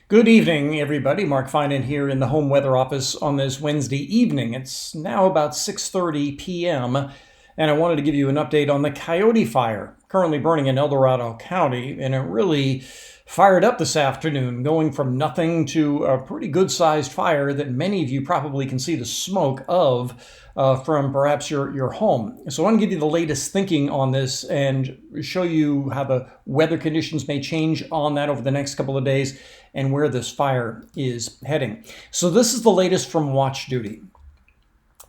Good evening, everybody. Mark Finan here in the home weather office on this Wednesday evening. It's now about 6:30 p.m., and I wanted to give you an update on the Coyote Fire, currently burning in Dorado County, and it really fired up this afternoon, going from nothing to a pretty good-sized fire that many of you probably can see the smoke of from perhaps your home. So I want to give you the latest thinking on this and show you how the weather conditions may change on that over the next couple of days and where this fire is heading. So this is the latest from Watch Duty.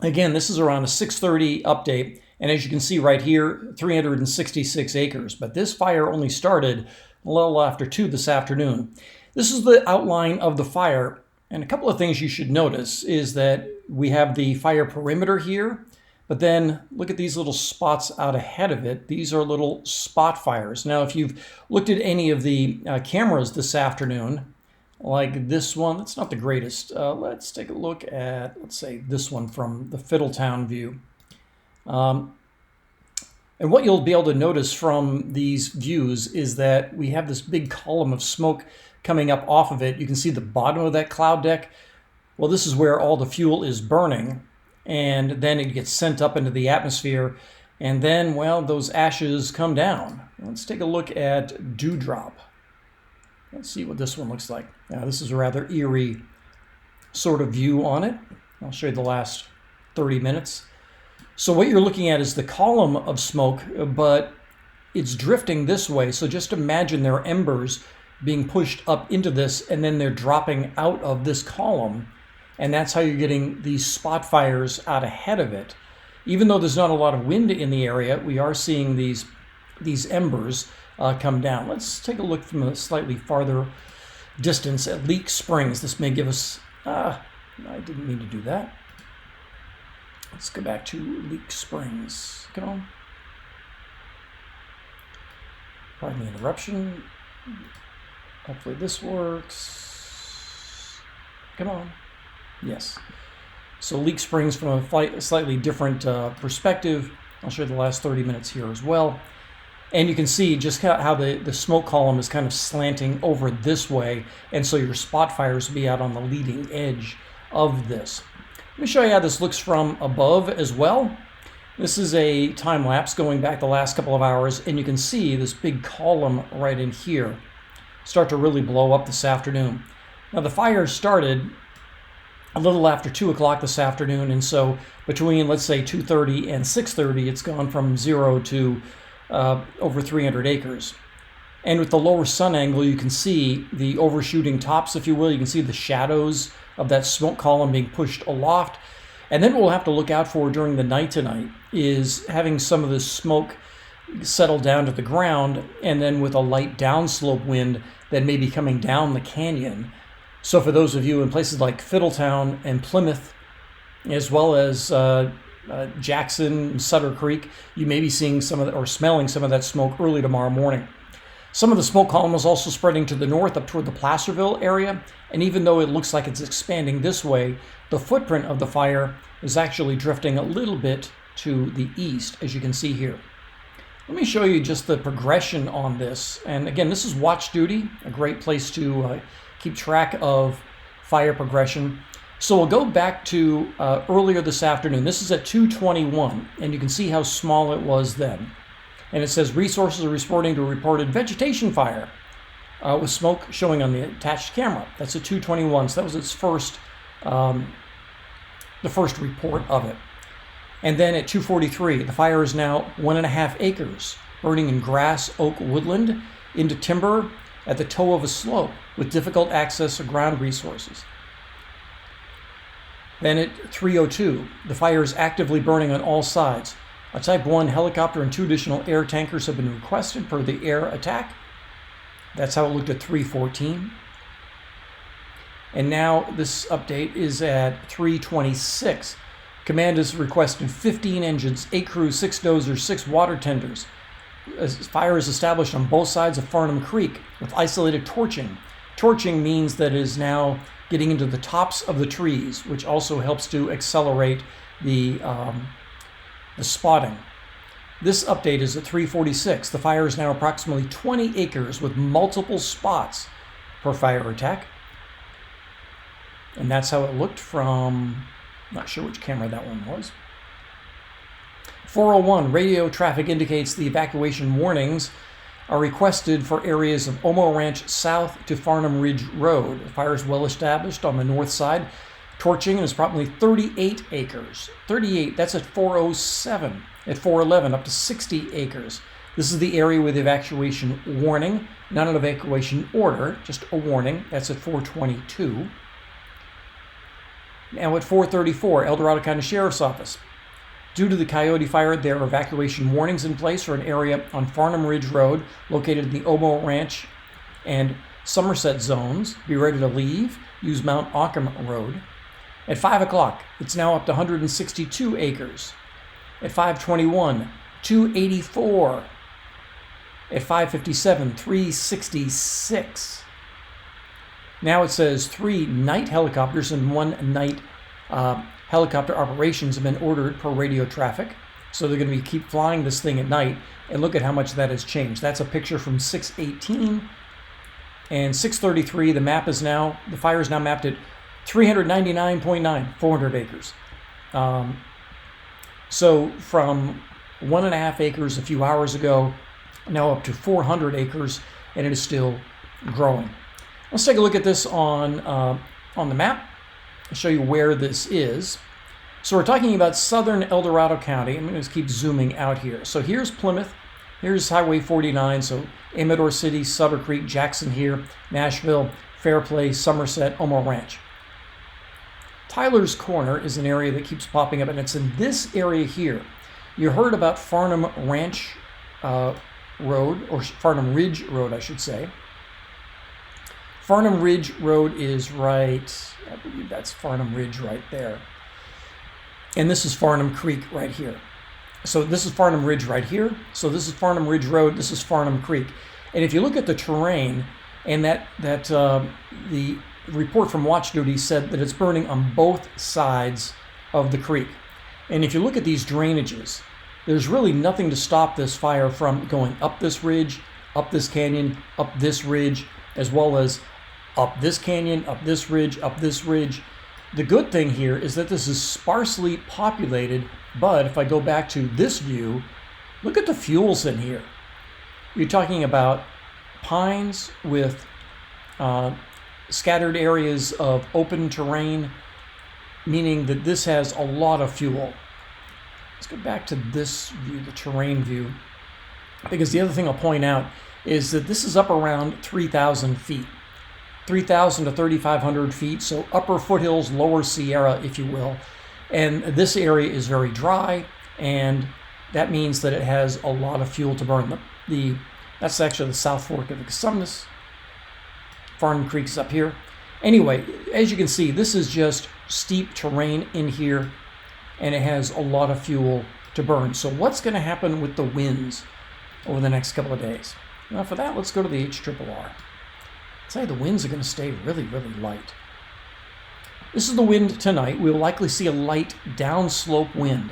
Again, this is around a 6:30 update, and as you can see right here, 366 acres. But this fire only started a little after 2 this afternoon. This is the outline of the fire, and a couple of things you should notice is that we have the fire perimeter here, but then look at these little spots out ahead of it. These are little spot fires. Now, if you've looked at any of the cameras this afternoon, like this one, that's not the greatest. Let's take a look at, let's say, this one from the Fiddletown view. And what you'll be able to notice from these views is that we have this big column of smoke coming up off of it. You can see the bottom of that cloud deck. Well, this is where all the fuel is burning, and then it gets sent up into the atmosphere, and then, well, those ashes come down. Let's take a look at dewdrop. Let's see what this one looks like. Now, this is a rather eerie sort of view on it. I'll show you the last 30 minutes. So what you're looking at is the column of smoke, but it's drifting this way. So just imagine there are embers being pushed up into this, and then they're dropping out of this column. And that's how you're getting these spot fires out ahead of it. Even though there's not a lot of wind in the area, we are seeing these embers come down. Let's take a look from a slightly farther distance at Leak Springs. This may give us, I didn't mean to do that. Let's go back to Leak Springs. Come on. Pardon the interruption. Hopefully this works. Come on. Yes. So Leak Springs from a slightly different perspective. I'll show you the last 30 minutes here as well. And you can see just how the smoke column is kind of slanting over this way. And so your spot fires will be out on the leading edge of this. Let me show you how this looks from above as well. This is a time lapse going back the last couple of hours, and you can see this big column right in here start to really blow up this afternoon. Now the fire started a little after 2 o'clock this afternoon, and so between, let's say, 2:30 and 6:30, it's gone from 0 to over 300 acres. And with the lower sun angle, you can see the overshooting tops, if you will. You can see the shadows of that smoke column being pushed aloft. And then what we'll have to look out for during the night tonight is having some of this smoke settle down to the ground, and then with a light downslope wind that may be coming down the canyon. So for those of you in places like Fiddletown and Plymouth, as well as Jackson and Sutter Creek, you may be seeing some of or smelling some of that smoke early tomorrow morning. Some of the smoke column is also spreading to the north up toward the Placerville area, and even though it looks like it's expanding this way, the footprint of the fire is actually drifting a little bit to the east, as you can see here. Let me show you just the progression on this. And again, this is Watch Duty, a great place to keep track of fire progression. So we'll go back to earlier this afternoon. This is at 2:21, and you can see how small it was then. And it says resources are responding to a reported vegetation fire with smoke showing on the attached camera. That's at 2:21, so that was its first, the first report of it. And then at 2:43, the fire is now 1.5 acres, burning in grass, oak, woodland, into timber at the toe of a slope with difficult access to ground resources. Then at 3:02, the fire is actively burning on all sides. A Type 1 helicopter and 2 additional air tankers have been requested per the air attack. That's how it looked at 3:14. And now this update is at 3:26. Command has requested 15 engines, 8 crews, 6 dozers, 6 water tenders. Fire is established on both sides of Farnham Creek with isolated torching. Torching means that it is now getting into the tops of the trees, which also helps to accelerate the spotting. This update is at 3:46. The fire is now approximately 20 acres with multiple spots per fire attack. And that's how it looked from, not sure which camera that one was. 401, radio traffic indicates the evacuation warnings are requested for areas of Omo Ranch south to Farnham Ridge Road. The fire is well established on the north side. Torching is probably 38 acres. 38, that's at 407. At 411, up to 60 acres. This is the area with evacuation warning, not an evacuation order, just a warning. That's at 422. Now at 434, El Dorado County Sheriff's Office. Due to the Coyote Fire, there are evacuation warnings in place for an area on Farnham Ridge Road, located in the Omo Ranch and Somerset zones. Be ready to leave. Use Mount Ockham Road. At 5 o'clock, it's now up to 162 acres. At 521, 284. At 557, 366. Now it says 3 night helicopters and 1 night helicopter operations have been ordered per radio traffic. So they're going to keep flying this thing at night. And look at how much that has changed. That's a picture from 618. And 633, the fire is now mapped at 399.9, 400 acres. So from 1.5 acres a few hours ago, now up to 400 acres, and it is still growing. Let's take a look at this on the map. I'll show you where this is. So we're talking about southern El Dorado County. I'm going to just keep zooming out here. So here's Plymouth. Here's Highway 49. So Amador City, Sutter Creek, Jackson here, Nashville, Fairplay, Somerset, Omo Ranch. Tyler's Corner is an area that keeps popping up, and it's in this area here. You heard about Farnham Ranch Road, or Farnham Ridge Road, I should say. Farnham Ridge Road is right, I believe that's Farnham Ridge right there. And this is Farnham Creek right here. So this is Farnham Ridge right here. So this is Farnham Ridge Road, this is Farnham Creek. And if you look at the terrain, and the report from Watch Duty said that it's burning on both sides of the creek. And if you look at these drainages, there's really nothing to stop this fire from going up this ridge, up this canyon, up this ridge, as well as up this canyon, up this ridge, up this ridge. The good thing here is that this is sparsely populated, but if I go back to this view, look at the fuels in here. You're talking about pines with scattered areas of open terrain, meaning that this has a lot of fuel. Let's go back to this view, the terrain view, because the other thing I'll point out is that this is up around 3,000 feet, 3,000 to 3,500 feet, so upper foothills, lower Sierra, if you will. And this area is very dry, and that means that it has a lot of fuel to burn. That's actually the South Fork of the Cosumnes. Farnham Creek's up here. Anyway, as you can see, this is just steep terrain in here, and it has a lot of fuel to burn. So what's going to happen with the winds over the next couple of days? Now for that, let's go to the HRRR. I'd say the winds are going to stay really, really light. This is the wind tonight. We'll likely see a light downslope wind.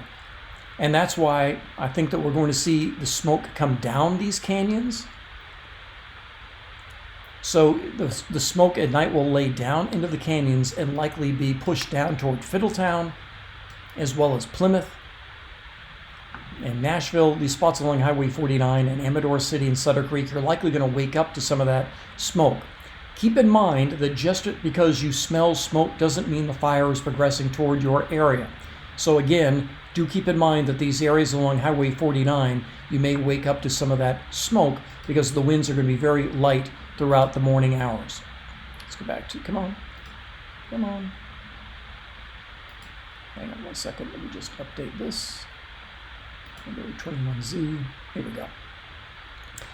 And that's why I think that we're going to see the smoke come down these canyons. So the smoke at night will lay down into the canyons and likely be pushed down toward Fiddletown, as well as Plymouth and Nashville. These spots along Highway 49 and Amador City and Sutter Creek are likely going to wake up to some of that smoke. Keep in mind that just because you smell smoke doesn't mean the fire is progressing toward your area. So again, do keep in mind that these areas along Highway 49, you may wake up to some of that smoke because the winds are going to be very light throughout the morning hours. Let's go back to, come on. Hang on 1 second, let me just update this. Go to 21Z, here we go.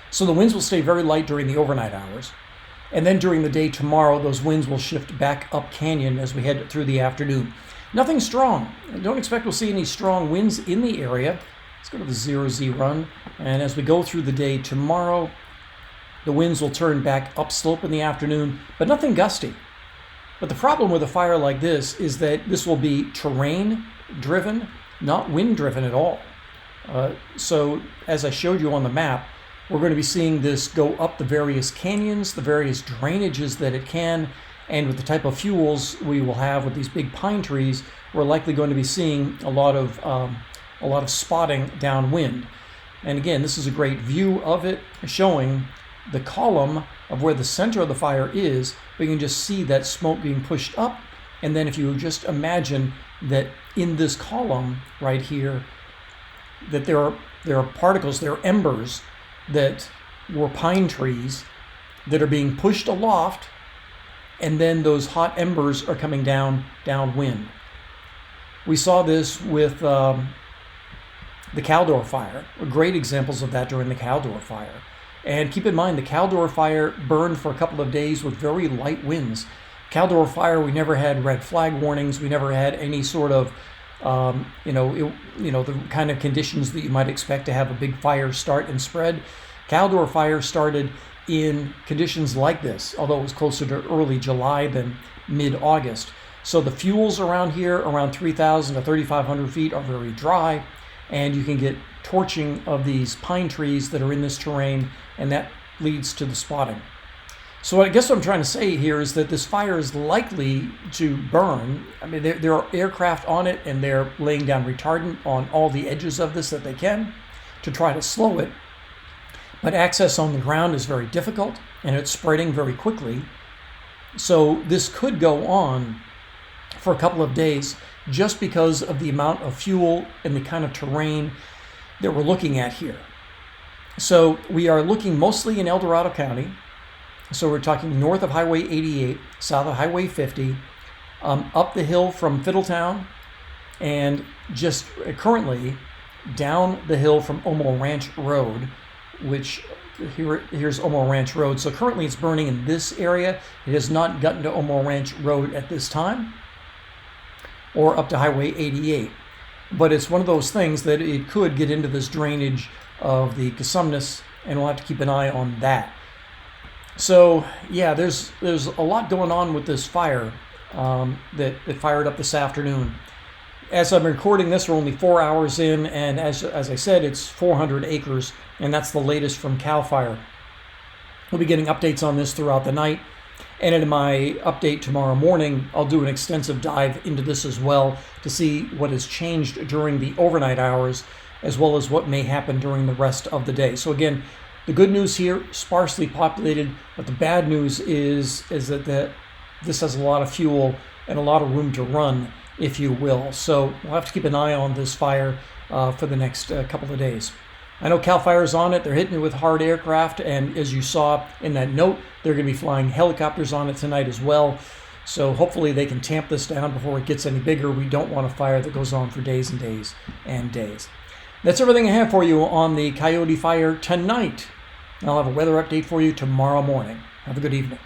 So the winds will stay very light during the overnight hours. And then during the day tomorrow, those winds will shift back up canyon as we head through the afternoon. Nothing strong. Don't expect we'll see any strong winds in the area. Let's go to the 0Z run. And as we go through the day tomorrow, the winds will turn back upslope in the afternoon, but nothing gusty. But the problem with a fire like this is that this will be terrain driven, not wind driven at all. So as I showed you on the map, we're going to be seeing this go up the various canyons, the various drainages that it can, And with the type of fuels we will have with these big pine trees, we're likely going to be seeing a lot of spotting downwind. And again, this is a great view of it, showing the column of where the center of the fire is. We can just see that smoke being pushed up. And then if you just imagine that in this column right here, that there are particles, there are embers that were pine trees that are being pushed aloft, and then those hot embers are coming downwind. We saw this with the Coyote Fire, great examples of that during the Coyote Fire. And keep in mind, the Coyote Fire burned for a couple of days with very light winds. Coyote Fire, we never had red flag warnings. We never had any sort of, the kind of conditions that you might expect to have a big fire start and spread. Coyote Fire started in conditions like this, although it was closer to early July than mid-August. So the fuels around here, around 3,000 to 3,500 feet, are very dry, and you can get torching of these pine trees that are in this terrain, and that leads to the spotting. So I guess what I'm trying to say here is that this fire is likely to burn. I mean, there are aircraft on it, and they're laying down retardant on all the edges of this that they can to try to slow it. But access on the ground is very difficult, and it's spreading very quickly. So this could go on for a couple of days just because of the amount of fuel and the kind of terrain that we're looking at here. So we are looking mostly in El Dorado County. So we're talking north of Highway 88, south of Highway 50, up the hill from Fiddletown, and just currently down the hill from Omo Ranch Road, which here's Omo Ranch Road. So currently it's burning in this area. It has not gotten to Omo Ranch Road at this time, or up to Highway 88. But it's one of those things that it could get into this drainage of the Cosumnes, and we'll have to keep an eye on that. So yeah, there's a lot going on with this fire that fired up this afternoon. As I'm recording this, we're only 4 hours in, and as I said, it's 400 acres, and that's the latest from CAL FIRE. We'll be getting updates on this throughout the night, and in my update tomorrow morning, I'll do an extensive dive into this as well to see what has changed during the overnight hours, as well as what may happen during the rest of the day. So again, the good news here, sparsely populated, but the bad news is that this has a lot of fuel and a lot of room to run, if you will. So we'll have to keep an eye on this fire for the next couple of days. I know CAL FIRE is on it. They're hitting it with hard aircraft, and as you saw in that note, they're going to be flying helicopters on it tonight as well. So hopefully they can tamp this down before it gets any bigger. We don't want a fire that goes on for days and days and days. That's everything I have for you on the Coyote Fire tonight. I'll have a weather update for you tomorrow morning. Have a good evening.